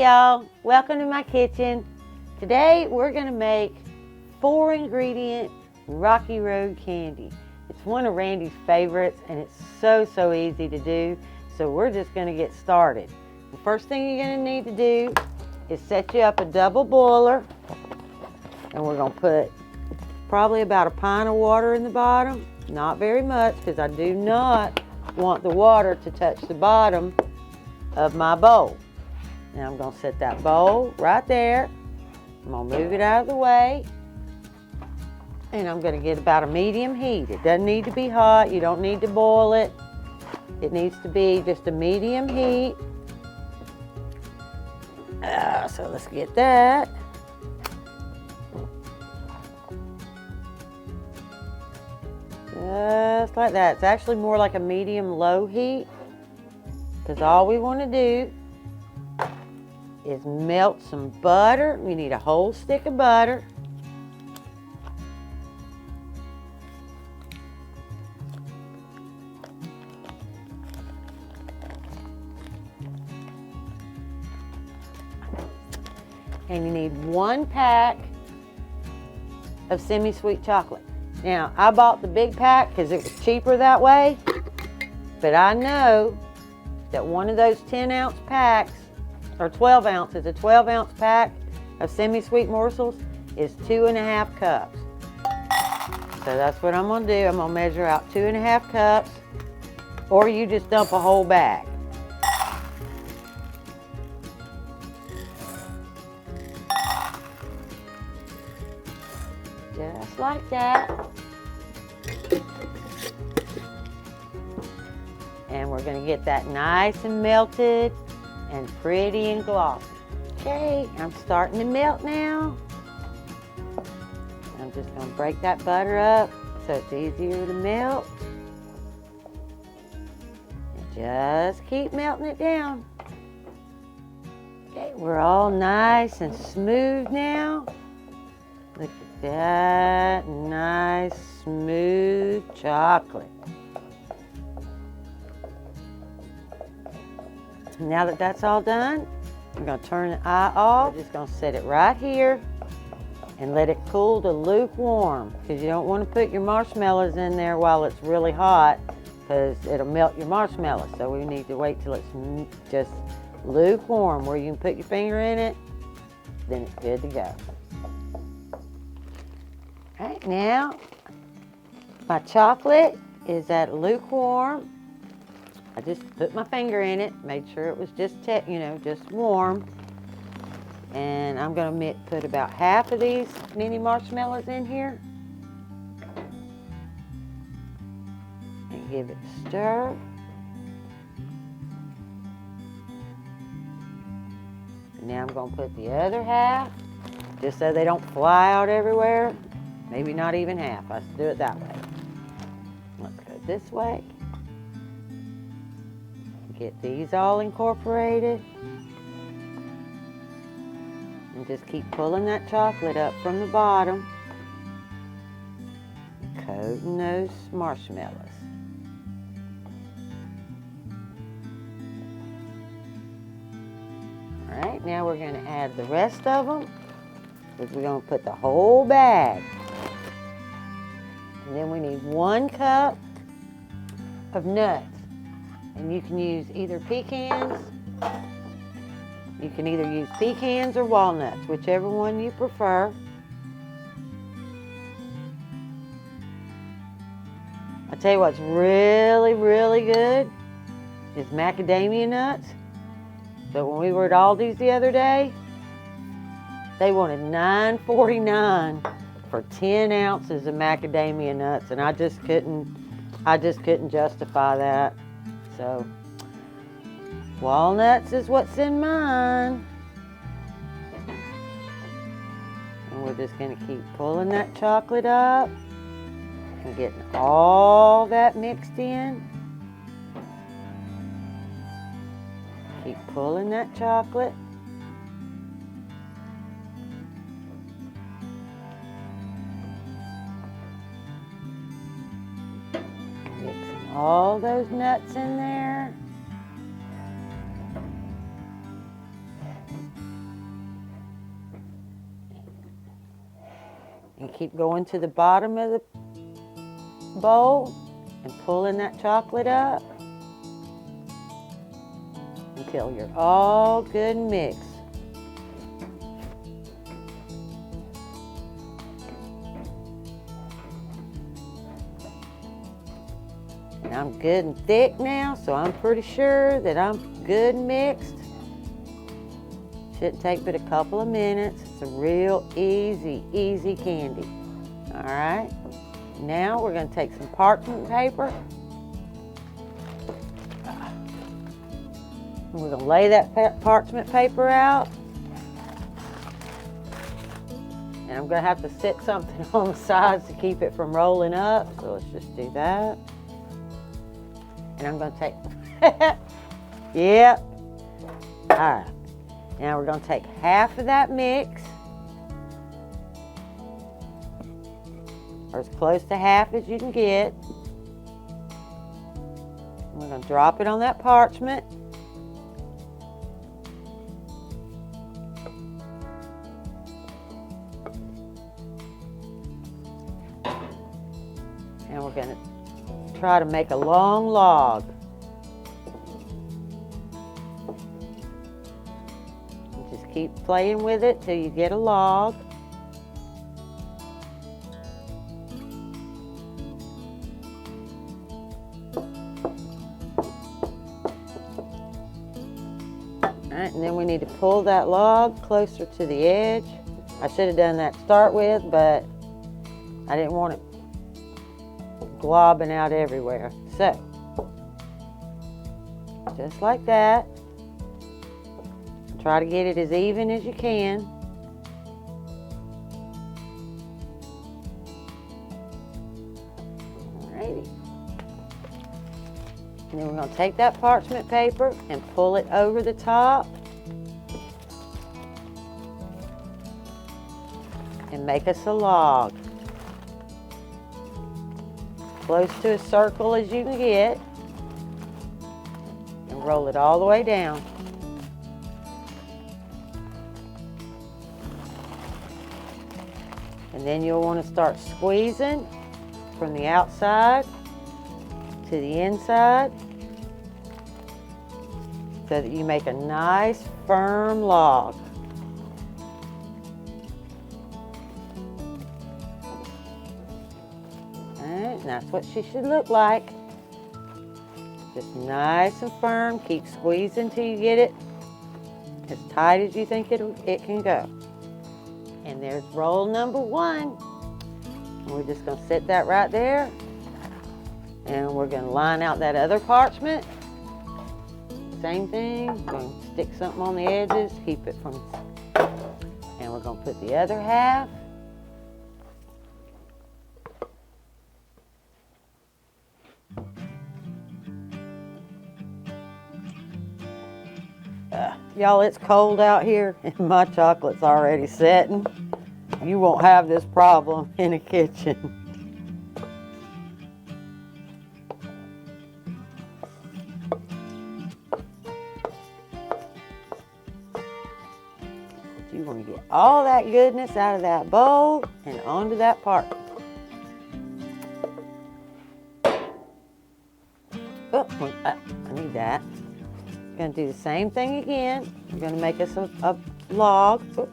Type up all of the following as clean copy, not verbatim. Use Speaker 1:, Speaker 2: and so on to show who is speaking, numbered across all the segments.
Speaker 1: y'all, welcome to my kitchen. Today we're going to make 4-ingredient Rocky Road candy. It's one of Randy's favorites and it's so easy to do. So we're just going to get started. The first thing you're going to need to do is set you up a double boiler, and we're going to put probably about a pint of water in the bottom. Not very much, because I do not want the water to touch the bottom of my bowl. Now I'm going to set that bowl right there. I'm going to move it out of the way, and I'm going to get about a medium heat. It doesn't need to be hot. You don't need to boil it. It needs to be just a medium heat. So let's get that. Just like that. It's actually more like a medium-low heat, because all we want to do is melt some butter. We need a whole stick of butter. And you need 1 pack of semi-sweet chocolate. Now, I bought the big pack because it was cheaper that way, but I know that one of those 10-ounce packs, or 12 ounces, a 12-ounce pack of semi-sweet morsels is 2.5 cups. So that's what I'm gonna do. I'm gonna measure out 2.5 cups, or you just dump a whole bag. Just like that. And we're going to get that nice and melted and pretty and glossy. Okay, I'm starting to melt now. I'm just going to break that butter up so it's easier to melt. And just keep melting it down. Okay, we're all nice and smooth now. Look at that nice smooth chocolate. Now that that's all done, I'm going to turn the eye off. I'm just going to set it right here and let it cool to lukewarm, because you don't want to put your marshmallows in there while it's really hot, because it'll melt your marshmallows. So we need to wait till it's just lukewarm, where you can put your finger in it, then it's good to go. Right now, my chocolate is at lukewarm. I just put my finger in it, made sure it was just warm. And I'm going to put about half of these mini marshmallows in here. And give it a stir. And now I'm going to put the other half, just so they don't fly out everywhere. Maybe not even half. Let's do it that way. Let's go this way. Get these all incorporated. And just keep pulling that chocolate up from the bottom. Coating those marshmallows. All right, now we're going to add the rest of them, because we're going to put the whole bag. And then we need 1 cup of nuts. And you can use either pecans. You can either use pecans or walnuts, whichever one you prefer. I'll tell you what's really good is macadamia nuts. So when we were at Aldi's the other day, they wanted $9.49 for 10 ounces of macadamia nuts, and I just couldn't justify that. So walnuts is what's in mine. And we're just going to keep pulling that chocolate up and getting all that mixed in. Keep pulling that chocolate. all those nuts in there. And keep going to the bottom of the bowl and pulling that chocolate up until you're all good and mixed. And I'm good and thick now, so I'm pretty sure that I'm good and mixed. Shouldn't take but a couple of minutes. It's a real easy candy. All right. Now we're going to take some parchment paper. And we're going to lay that parchment paper out. And I'm going to have to sit something on the sides to keep it from rolling up. So let's just do that. And I'm going to take, yep. All right. Now we're going to take half of that mix, or as close to half as you can get. And we're going to drop it on that parchment. And we're going to try to make a long log. Just keep playing with it till you get a log. Alright, and then we need to pull that log closer to the edge. I should have done that to start with, but I didn't want it globbing out everywhere. So, just like that. Try to get it as even as you can. Alrighty. And then we're going to take that parchment paper and pull it over the top and make us a log. Close to a circle as you can get, and roll it all the way down. And then you'll want to start squeezing from the outside to the inside so that you make a nice firm log. Alright, and that's what she should look like. Just nice and firm. Keep squeezing till you get it as tight as you think it can go. And there's roll number one. And we're just going to set that right there. And we're going to line out that other parchment. Same thing. We're going to stick something on the edges, keep it from. And we're going to put the other half. Y'all, it's cold out here and my chocolate's already setting. You won't have this problem in the kitchen. You want to get all that goodness out of that bowl and onto that part. Oh, I need that. Going to do the same thing again. We're going to make us a log. Oh.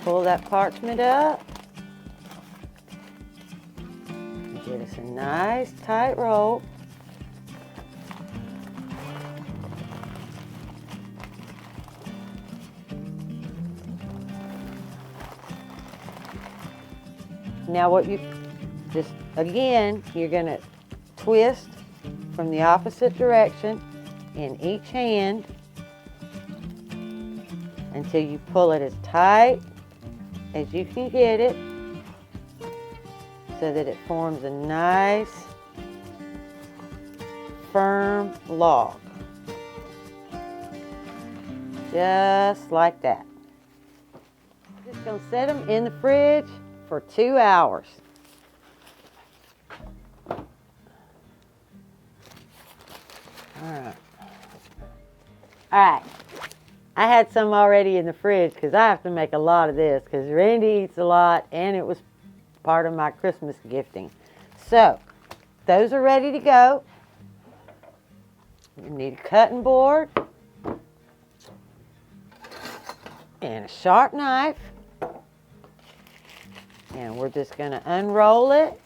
Speaker 1: Pull that parchment up. Get us a nice tight roll. Now what you just, again, you're going to twist from the opposite direction in each hand until you pull it as tight as you can get it so that it forms a nice firm log. Just like that. Just gonna set them in the fridge for 2 hours. Alright, I had some already in the fridge because I have to make a lot of this because Randy eats a lot and it was part of my Christmas gifting. So, those are ready to go. You need a cutting board and a sharp knife. And we're just going to unroll it.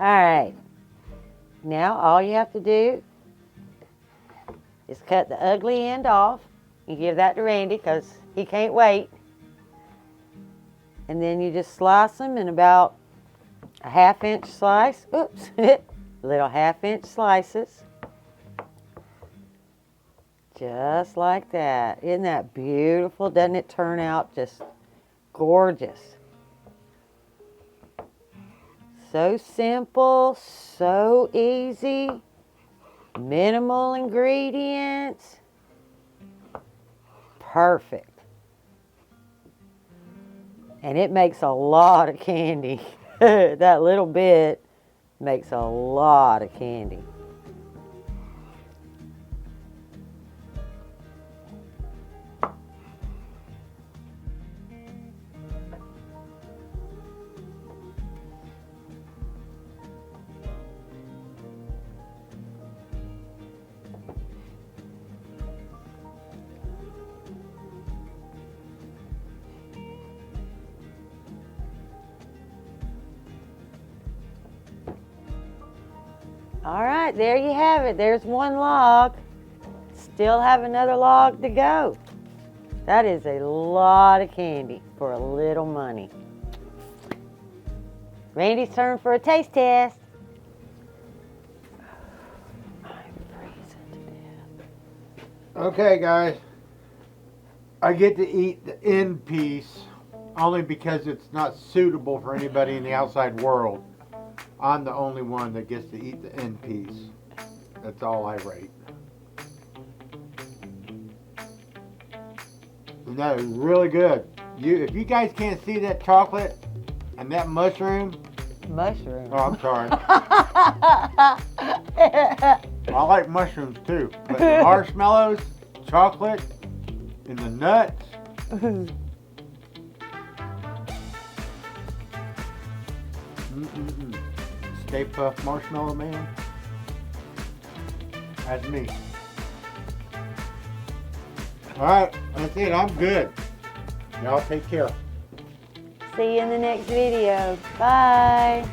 Speaker 1: All right, now all you have to do is cut the ugly end off and give that to Randy because he can't wait. And then you just slice them in about a 1/2 inch slice. Oops, little 1/2 inch slices. Just like that. Isn't that beautiful? Doesn't it turn out just gorgeous? So simple, so easy, minimal ingredients, perfect. And it makes a lot of candy. That little bit makes a lot of candy. All right, there you have it. There's one log. Still have another log to go. That is a lot of candy for a little money. Randy's turn for a taste test. I'm freezing to death.
Speaker 2: Okay, guys. I get to eat the end piece only because it's not suitable for anybody in the outside world. I'm the only one that gets to eat the end piece. That's all I rate. And that is really good. If you guys can't see that chocolate and that mushroom.
Speaker 1: Mushroom.
Speaker 2: Oh, I'm sorry. I like mushrooms too. But the marshmallows, chocolate, and the nuts. Stay Puft Marshmallow Man. That's me. Alright, that's it. I'm good. Y'all take care.
Speaker 1: See you in the next video. Bye.